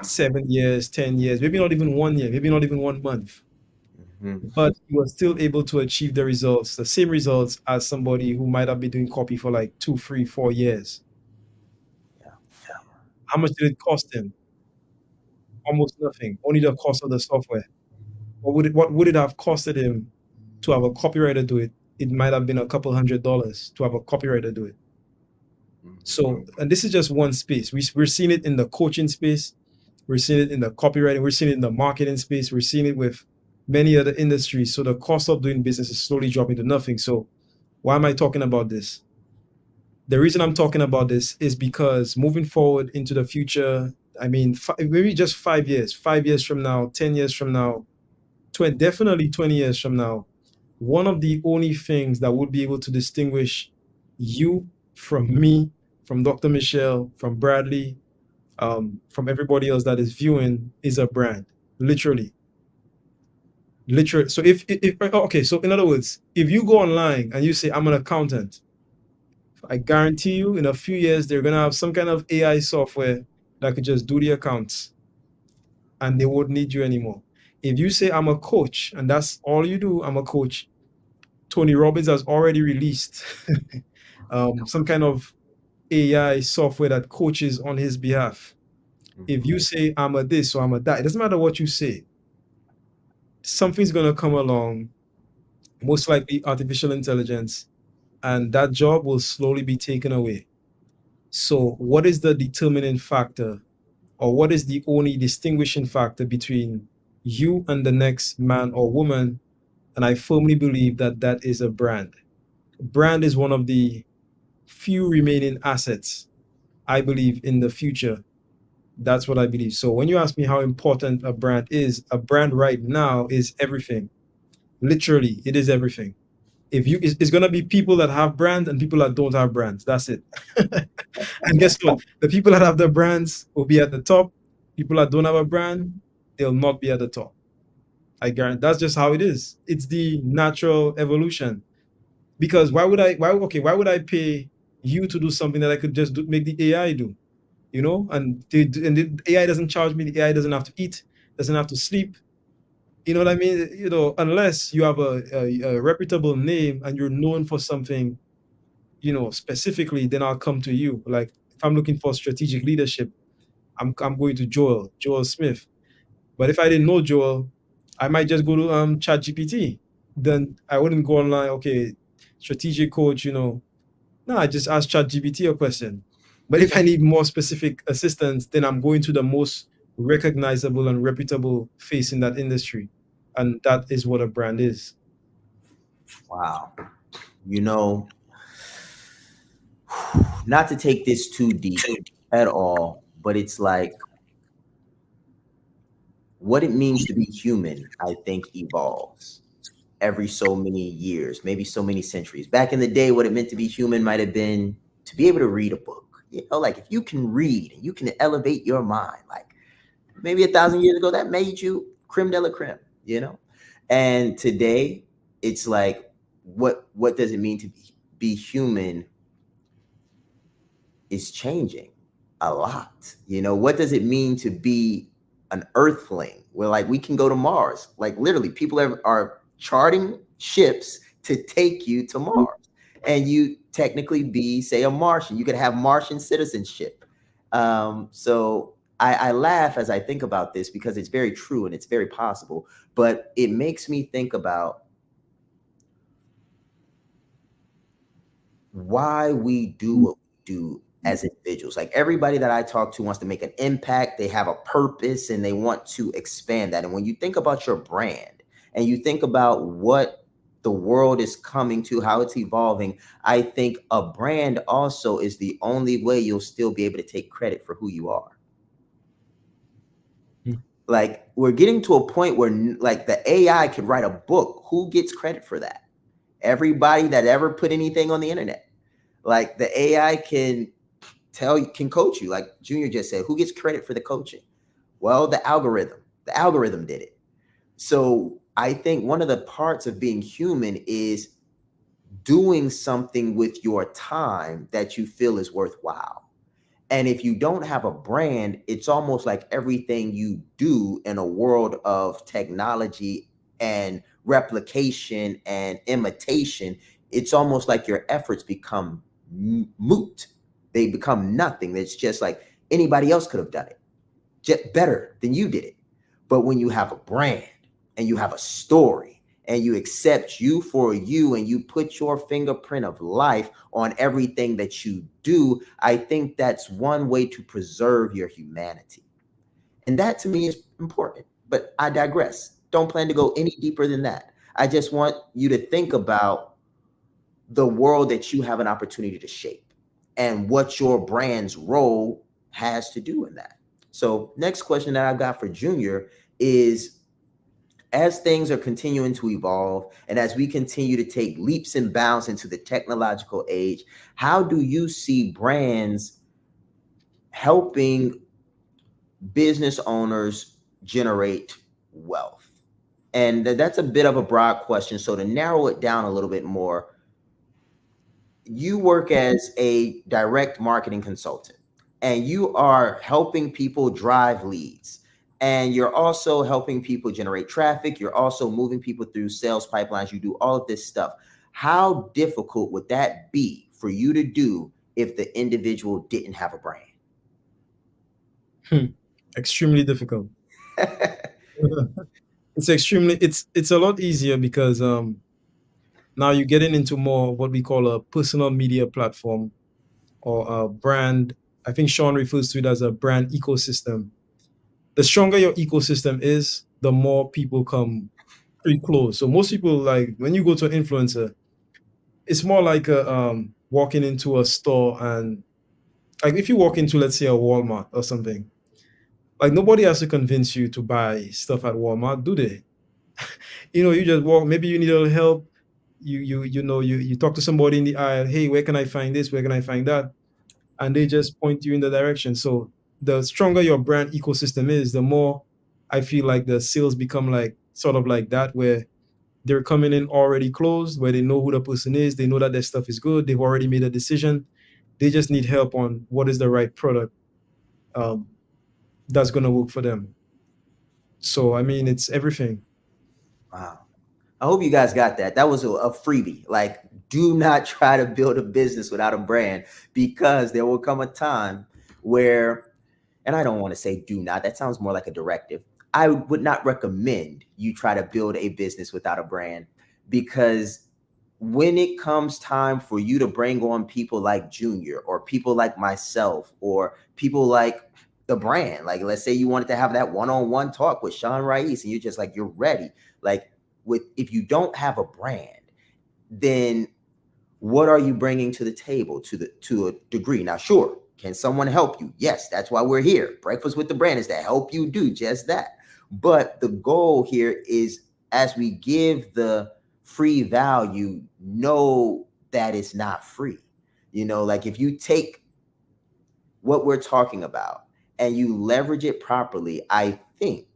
7 years, 10 years, maybe not even 1 year, maybe not even 1 month. Mhm. But he was still able to achieve the results, the same results as somebody who might have been doing copy for like 2, 3, 4 years. Yeah. How much did it cost him? Almost nothing, only the cost of the software. What would it have costed him to have a copywriter do it? It might have been a couple $100 to have a copywriter do it. So, and this is just one space. We're seeing it in the coaching space. We're seeing it in the copywriting. We're seeing it in the marketing space. We're seeing it with many other industries. So the cost of doing business is slowly dropping to nothing. So why am I talking about this? The reason I'm talking about this is because moving forward into the future, I mean, maybe just 5 years, 5 years from now, 10 years from now, definitely 20 years from now, one of the only things that would be able to distinguish You, from me, from Dr. Michelle, from Bradley, from everybody else that is viewing is a brand. Literally. Literally. So okay, so in other words, if you go online and you say, I'm an accountant, I guarantee you in a few years, they're going to have some kind of AI software that could just do the accounts and they won't need you anymore. If you say, I'm a coach and that's all you do, I'm a coach, Tony Robbins has already released some kind of AI software that coaches on his behalf. If you say, I'm a this or I'm a that, it doesn't matter what you say, something's going to come along, most likely artificial intelligence, and that job will slowly be taken away. So, what is the determining factor, or what is the only distinguishing factor between you and the next man or woman? And I firmly believe that that is a brand. Brand is one of the few remaining assets, I believe, in the future. That's what I believe. So, when you ask me how important a brand is, a brand right now is everything. Literally, it is everything. If you, it's going to be people that have brands and people that don't have brands. That's it. And guess what? The people that have the brands will be at the top. People that don't have a brand, they'll not be at the top. I guarantee that's just how it is. It's the natural evolution. Because why would I pay you to do something that I could just make the AI do? You know, and the AI doesn't charge me. The AI doesn't have to eat, doesn't have to sleep. You know what I mean? You know, unless you have a reputable name and you're known for something, you know, specifically, then I'll come to you. Like if I'm looking for strategic leadership, I'm going to Joel Smith. But if I didn't know Joel, I might just go to ChatGPT. Then I wouldn't go online. Okay, strategic coach. You know, no, I just ask ChatGPT a question. But if I need more specific assistance, then I'm going to the most recognizable and reputable face in that industry, and that is what a brand is. Wow. You know, not to take this too deep at all, but it's like what it means to be human, I think, evolves every so many years, maybe so many centuries. Back in the day, what it meant to be human might have been to be able to read a book. You know, like if you can read and you can elevate your mind, like maybe 1,000 years ago, that made you creme de la creme, you know? And today, it's like, what does it mean to be human is changing a lot. You know, what does it mean to be an earthling? Where like we can go to Mars. Like literally, people are charting ships to take you to Mars. And you technically be, say, a Martian. You could have Martian citizenship. So I laugh as I think about this because it's very true and it's very possible. But it makes me think about why we do what we do as individuals. Like everybody that I talk to wants to make an impact, they have a purpose and they want to expand that. And when you think about your brand and you think about what the world is coming to, how it's evolving, I think a brand also is the only way you'll still be able to take credit for who you are. Like we're getting to a point where like the AI could write a book. Who gets credit for that? Everybody that ever put anything on the internet. Like the AI can coach you. Like Junior just said, who gets credit for the coaching? Well, the algorithm did it. So I think one of the parts of being human is doing something with your time that you feel is worthwhile. And if you don't have a brand, it's almost like everything you do in a world of technology and replication and imitation, it's almost like your efforts become moot. They become nothing. It's just like anybody else could have done it just better than you did it. But when you have a brand and you have a story and you accept you for you and you put your fingerprint of life on everything that you do, I think that's one way to preserve your humanity. And that to me is important. But I digress. Don't plan to go any deeper than that. I just want you to think about the world that you have an opportunity to shape and what your brand's role has to do in that. So next question that I've got for Junior is, As things are continuing to evolve and as we continue to take leaps and bounds into the technological age, how do you see brands helping business owners generate wealth? And that's a bit of a broad question. So, to narrow it down a little bit more, you work as a direct marketing consultant and you are helping people drive leads. And you're also helping people generate traffic. You're also moving people through sales pipelines. You do all of this stuff. How difficult would that be for you to do if the individual didn't have a brand? Hmm. Extremely difficult. It's a lot easier because now you're getting into more what we call a personal media platform or a brand. I think Shaan refers to it as a brand ecosystem. The stronger your ecosystem is, the more people come pretty close. So most people, like when you go to an influencer, it's more like walking into a store, and like if you walk into, let's say, a Walmart or something, like nobody has to convince you to buy stuff at Walmart, do they? You just walk. Maybe you need a little help. You talk to somebody in the aisle. Hey, where can I find this? Where can I find that? And they just point you in the direction. So the stronger your brand ecosystem is, the more I feel like the sales become like sort of like that, where they're coming in already closed, where they know who the person is, they know that their stuff is good, they've already made a decision. They just need help on what is the right product um, that's going to work for them. So I mean, it's everything. Wow. I hope you guys got that. That was a freebie. Like, do not try to build a business without a brand, because there will come a time where, and I don't want to say do not, that sounds more like a directive. I would not recommend you try to build a business without a brand, because when it comes time for you to bring on people like Junior or people like myself or people like the brand, like let's say you wanted to have that one-on-one talk with Shaan Rais and you're just like, you're ready. Like, with if you don't have a brand, then what are you bringing to the table to a degree? Now, sure, can someone help you? Yes, that's why we're here. Breakfast with the Brand is to help you do just that. But the goal here is, as we give the free value, know that it's not free. Like if you take what we're talking about and you leverage it properly, I think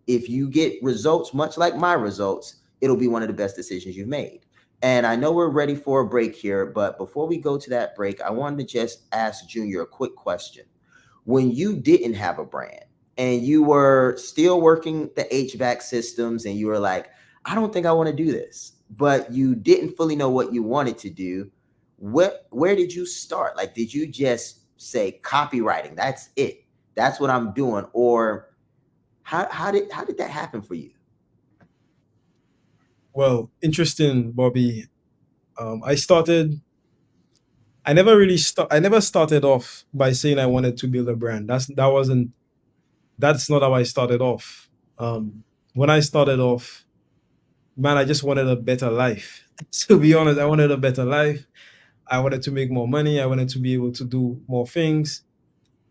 if you get results much like my results, it'll be one of the best decisions you've made. And I know we're ready for a break here, but before we go to that break, I wanted to just ask Junior a quick question. When you didn't have a brand and you were still working the HVAC systems and you were like, I don't think I want to do this, but you didn't fully know what you wanted to do, where did you start? Like, did you just say copywriting? That's it. That's what I'm doing. Or how did that happen for you? Well, interesting, Bobby. I started. I never started off by saying I wanted to build a brand. That's not how I started off. When I started off, man, I just wanted a better life. To be honest, I wanted a better life. I wanted to make more money. I wanted to be able to do more things.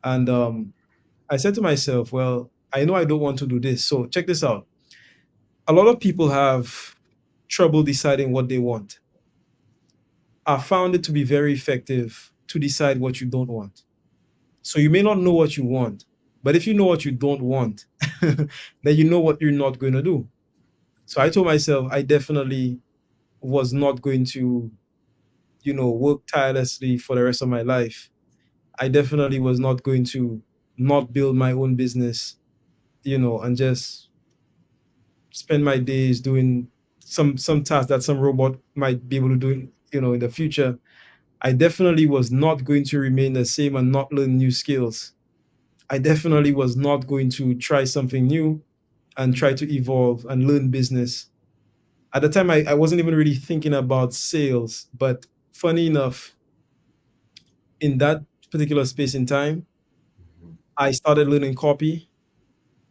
And I said to myself, well, I know I don't want to do this. So check this out. A lot of people have trouble deciding what they want. I found it to be very effective to decide what you don't want. So you may not know what you want, but if you know what you don't want, then you know what you're not going to do. So I told myself I definitely was not going to, work tirelessly for the rest of my life. I definitely was not going to not build my own business, and just spend my days doing some tasks that some robot might be able to do, in the future. I definitely was not going to remain the same and not learn new skills. I definitely was not going to try something new and try to evolve and learn business. At the time, I wasn't even really thinking about sales, but funny enough, in that particular space in time, I started learning copy.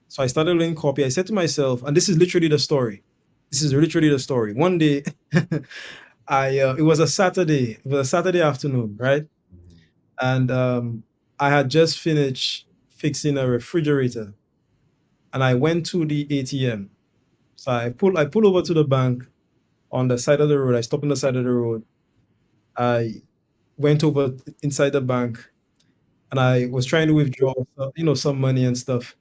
So I started learning copy. I said to myself, and this is literally the story. This is literally the story. One day, it was a Saturday. It was a Saturday afternoon, right? And I had just finished fixing a refrigerator, and I went to the ATM. So I pull over to the bank on the side of the road. I stop on the side of the road. I went over inside the bank and I was trying to withdraw, some money and stuff.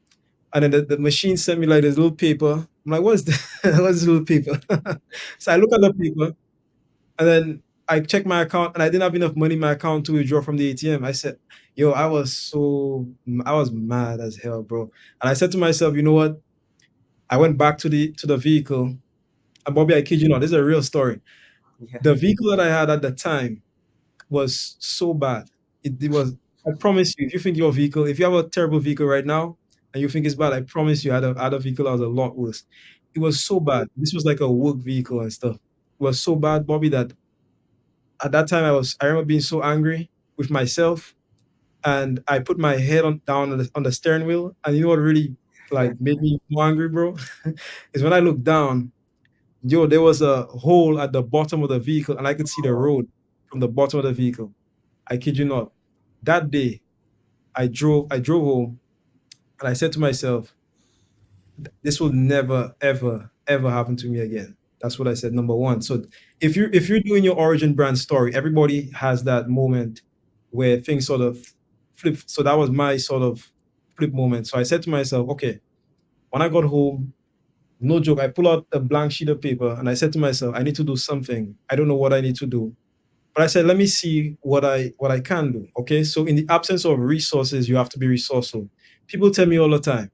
And then the machine sent me like this little paper. I'm like, what's this? What's this little paper? So I look at the paper and then I check my account and I didn't have enough money in my account to withdraw from the ATM. I said, yo, I was mad as hell, bro. And I said to myself, you know what? I went back to the vehicle. And Bobby, I kid you not, this is a real story. Yeah. The vehicle that I had at the time was so bad. It was, I promise you, if you think your vehicle, if you have a terrible vehicle right now and you think it's bad, I promise you, I had a vehicle that was a lot worse. It was so bad. This was like a work vehicle and stuff. It was so bad, Bobby, that at that time I remember being so angry with myself and I put my head down on the steering wheel. And you know what really like made me more angry, bro? Is when I looked down, yo, there was a hole at the bottom of the vehicle and I could see the road from the bottom of the vehicle. I kid you not. That day, I drove home and I said to myself, this will never, ever, ever happen to me again. That's what I said, number one. So if you're doing your origin brand story, everybody has that moment where things sort of flip. So that was my sort of flip moment. So I said to myself, okay, when I got home, no joke, I pull out a blank sheet of paper and I said to myself, I need to do something. I don't know what I need to do. But I said, let me see what I can do. Okay. So in the absence of resources, you have to be resourceful. People tell me all the time,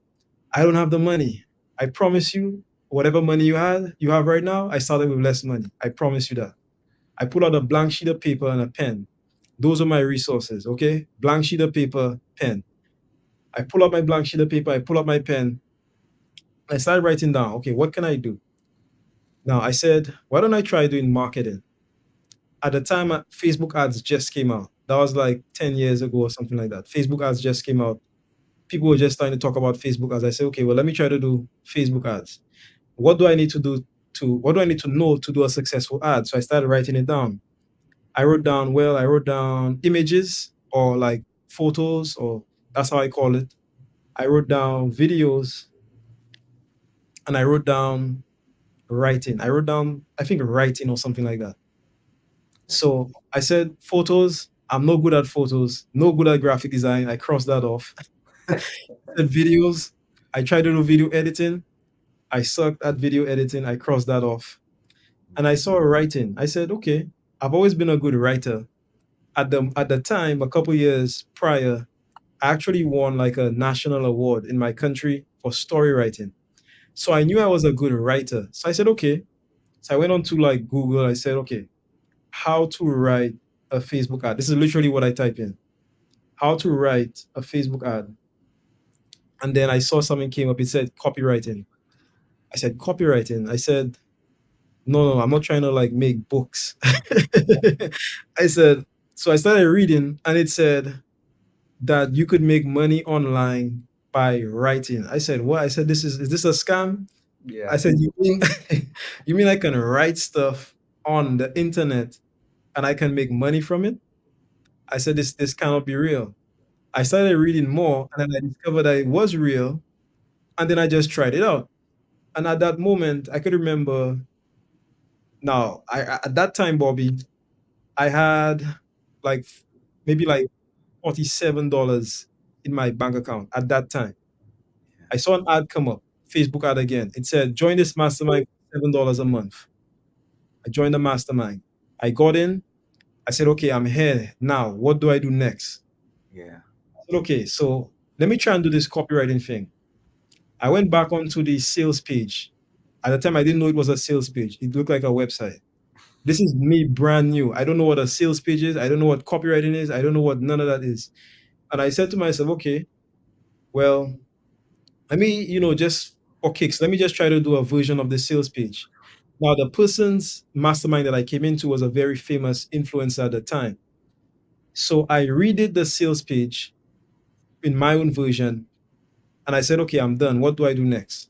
I don't have the money. I promise you, whatever money you have right now, I started with less money. I promise you that. I pull out a blank sheet of paper and a pen. Those are my resources. Okay. Blank sheet of paper, pen. I pull out my blank sheet of paper, I pull out my pen, I started writing down, okay, what can I do? Now I said, why don't I try doing marketing? At the time, Facebook ads just came out. That was like 10 years ago or something like that. Facebook ads just came out. People were just starting to talk about Facebook ads. I said, okay, well, let me try to do Facebook ads. What do I need to do what do I need to know to do a successful ad? So I started writing it down. I wrote down images or like photos, or that's how I call it. I wrote down videos and I wrote down writing. I wrote down, I think, writing or something like that. So I said photos. I'm no good at photos, no good at graphic design. I crossed that off. I said videos. I tried to do video editing. I sucked at video editing. I crossed that off. And I saw writing. I said, okay, I've always been a good writer. At the time, a couple years prior, I actually won like a national award in my country for story writing. So I knew I was a good writer. So I said, okay. So I went on to like Google. I said, okay, how to write a Facebook ad. This is literally what I type in. How to write a Facebook ad. And then I saw something came up. It said copywriting. I said copywriting. I said, no, I'm not trying to like make books. I said, so I started reading and it said that you could make money online by writing. I said, what? I said, is this a scam? I Yeah. said, you mean you mean I can write stuff on the internet and I can make money from it? I said, this cannot be real. I started reading more and then I discovered that it was real. And then I just tried it out. And at that moment, I could remember now, at that time, Bobby, I had like maybe like $47 in my bank account at that time. I saw an ad come up, Facebook ad again. It said, join this mastermind for $7 a month. I joined the mastermind. I got in. I said, okay, I'm here now. What do I do next? Yeah. I said, okay, so let me try and do this copywriting thing. I went back onto the sales page. At the time, I didn't know it was a sales page. It looked like a website. This is me brand new. I don't know what a sales page is. I don't know what copywriting is. I don't know what none of that is. And I said to myself, okay, well, let me, just for kicks, let me just try to do a version of the sales page. Now, the person's mastermind that I came into was a very famous influencer at the time. So I redid the sales page in my own version. And I said, okay, I'm done. What do I do next?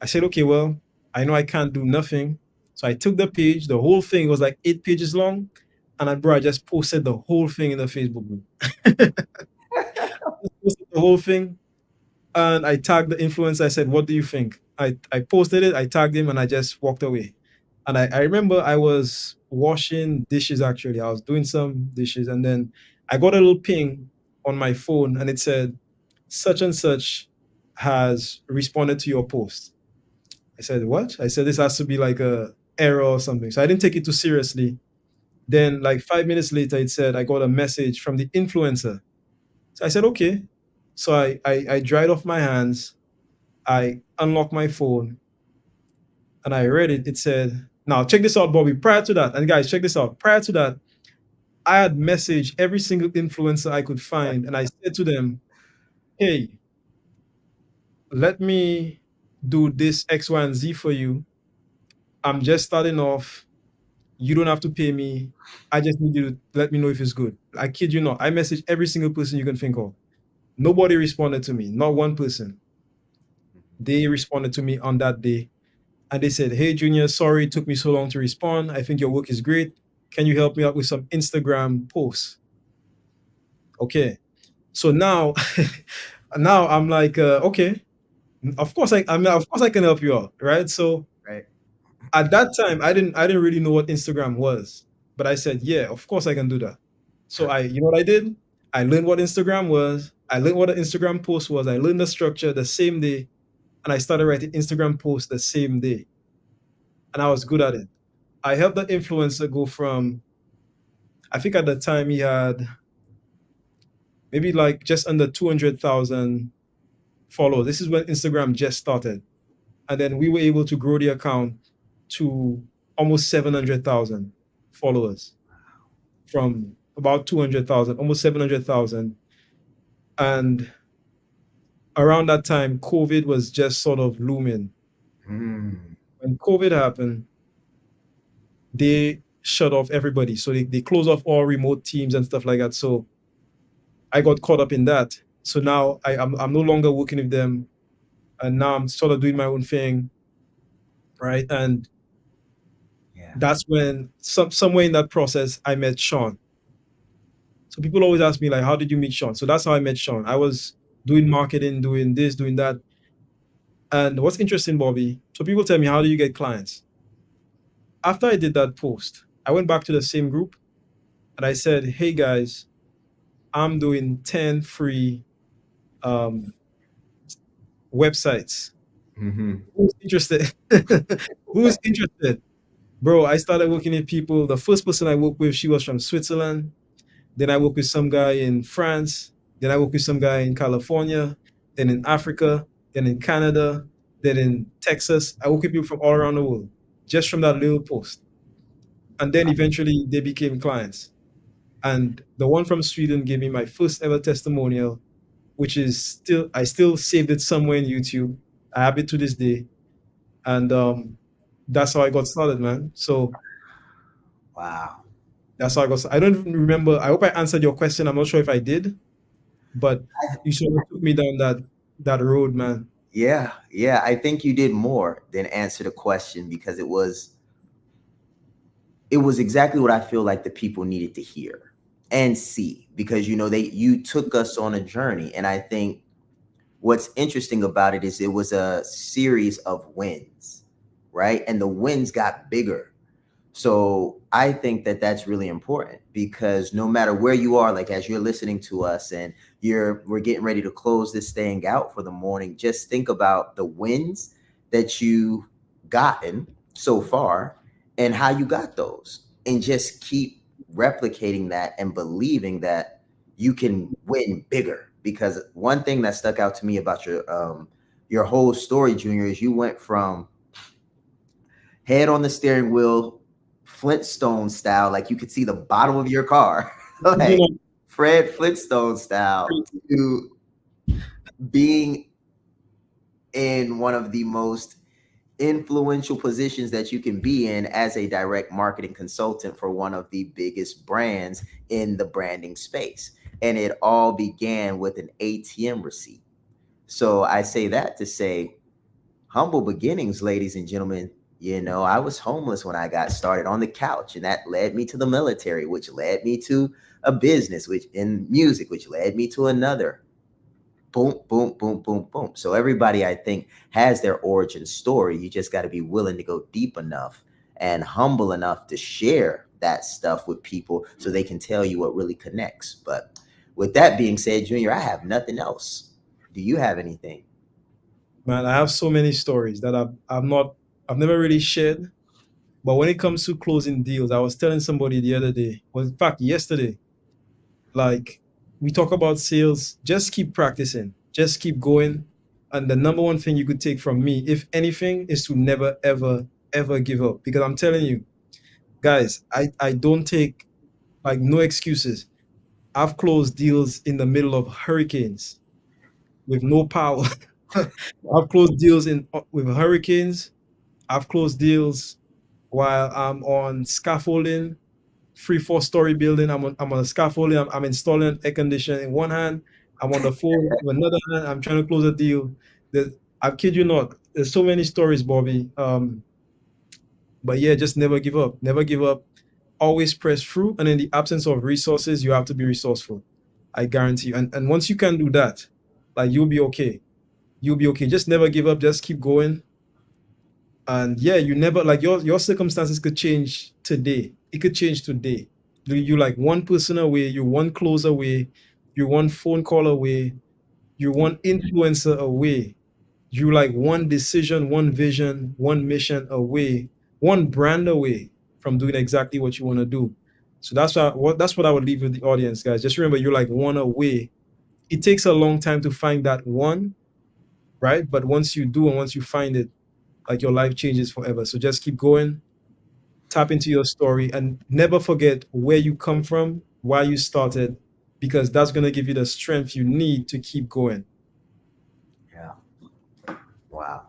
I said, okay, well, I know I can't do nothing. So I took the page, the whole thing was like 8 pages long. And I just posted the whole thing in the Facebook group. Just posted the whole thing. And I tagged the influencer. I said, what do you think? I posted it, I tagged him, and I just walked away. And I remember I was washing dishes actually. I was doing some dishes, and then I got a little ping on my phone, and it said, such and such has responded to your post. I said, what? I said, this has to be like a error or something. So I didn't take it too seriously. Then, like 5 minutes later, it said I got a message from the influencer. So I said, okay. So I dried off my hands. I unlocked my phone and I read it. It said, now check this out, Bobby. Prior to that, and guys, check this out. Prior to that, I had messaged every single influencer I could find. And I said to them, hey, let me do this X, Y, and Z for you. I'm just starting off. You don't have to pay me. I just need you to let me know if it's good. I kid you not. I messaged every single person you can think of. Nobody responded to me, not one person. They responded to me on that day and they said, hey, Junior, sorry it took me so long to respond. I think your work is great. Can you help me out with some Instagram posts? Okay. So now, now I'm like, okay, of course I can help you out. Right. So Right. at that time, I didn't really know what Instagram was, but I said, yeah, of course I can do that. So you know what I did? I learned what Instagram was. I learned what an Instagram post was. I learned the structure the same day, and I started writing Instagram posts the same day, and I was good at it. I helped that influencer go from, I think at the time he had maybe like just under 200,000 followers. This is when Instagram just started, and then we were able to grow the account to almost 700,000 followers from about 200,000, almost 700,000. And around that time, COVID was just sort of looming. Mm. When COVID happened, they shut off everybody. So they closed off all remote teams and stuff like that. So I got caught up in that. So now I'm no longer working with them. And now I'm sort of doing my own thing. Right. And Yeah. that's when somewhere in that process, I met Shaan. So people always ask me, like, how did you meet Shaan? So that's how I met Shaan. I was doing marketing, doing this, doing that. And what's interesting, Bobby, so people tell me, how do you get clients? After I did that post, I went back to the same group and I said, hey guys, I'm doing 10 free um, websites. Mm-hmm. Who's interested? Who's interested? Bro, I started working with people. The first person I worked with, she was from Switzerland. Then I worked with some guy in France. Then I worked with some guy in California. Then in Africa. Then in Canada. Then in Texas. I worked with people from all around the world just from that little post. And then eventually they became clients. And the one from Sweden gave me my first ever testimonial, which is still, I still saved it somewhere in YouTube. I have it to this day. And that's how I got started, man. So Wow. that's how I got started. I don't even remember. I hope I answered your question. I'm not sure if I did, but you sort of took me down that road, man. Yeah, yeah. I think you did more than answer the question because it was exactly what I feel like the people needed to hear and see because you took us on a journey, and I think what's interesting about it is it was a series of wins, right? And the wins got bigger. So I think that that's really important because no matter where you are, like as you're listening to us and we're getting ready to close this thing out for the morning, just think about the wins that you've gotten so far and how you got those, and just keep replicating that and believing that you can win bigger. Because one thing that stuck out to me about your whole story, Junior, is you went from head on the steering wheel, Flintstone style, like you could see the bottom of your car, You like know, Fred Flintstone style, to being in one of the most influential positions that you can be in as a direct marketing consultant for one of the biggest brands in the branding space. And it all began with an ATM receipt. So I say that to say, humble beginnings, ladies and gentlemen. I was homeless when I got started on the couch, and that led me to the military, which led me to a business, which in music, which led me to another. boom, boom, boom, boom, boom. So everybody, I think, has their origin story. You just got to be willing to go deep enough and humble enough to share that stuff with people so they can tell you what really connects. But with that being said, Junior, I have nothing else. Do you have anything? Man, I have so many stories that I've never really shared. But when it comes to closing deals, I was telling somebody the other day, well, in fact, yesterday, like we talk about sales, just keep practicing, just keep going. And the number one thing you could take from me, if anything, is to never, ever, ever give up. Because I'm telling you, guys, I don't take like no excuses. I've closed deals in the middle of hurricanes with no power. I've closed deals in with hurricanes. I've closed deals while I'm on scaffolding, 3, 4 story building. I'm on a scaffolding. I'm installing air conditioning in one hand. I'm on the phone with another hand. I'm trying to close a deal. I kid you not. There's so many stories, Bobby. But yeah, just never give up. Never give up. Always press through. And in the absence of resources, you have to be resourceful. I guarantee you. And once you can do that, like you'll be okay. You'll be okay. Just never give up. Just keep going. And yeah, you never like your circumstances could change today. It could change today. You like one person away, you're one close away, you're one phone call away, you're one influencer away, you like one decision, one vision, one mission away, one brand away from doing exactly what you want to do. So that's what I would leave with the audience, guys. Just remember you're like one away. It takes a long time to find that one, right? But once you do and once you find it, like your life changes forever. So just keep going, tap into your story, and never forget where you come from, why you started, because that's going to give you the strength you need to keep going. Yeah. Wow.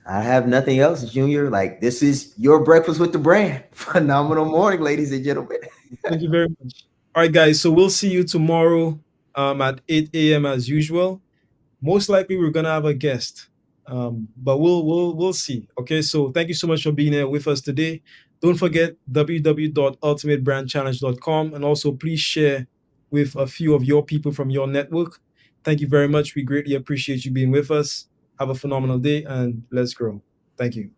I have nothing else, Junior. Like, this is your breakfast with the brand. Phenomenal morning, ladies and gentlemen. Thank you very much. All right, guys. So we'll see you tomorrow at 8 a.m. as usual. Most likely we're gonna have a guest, but we'll see. Okay, so thank you so much for being here with us today. Don't forget www.ultimatebrandchallenge.com, and also please share with a few of your people from your network. Thank you very much. We greatly appreciate you being with us. Have a phenomenal day, and let's grow. Thank you.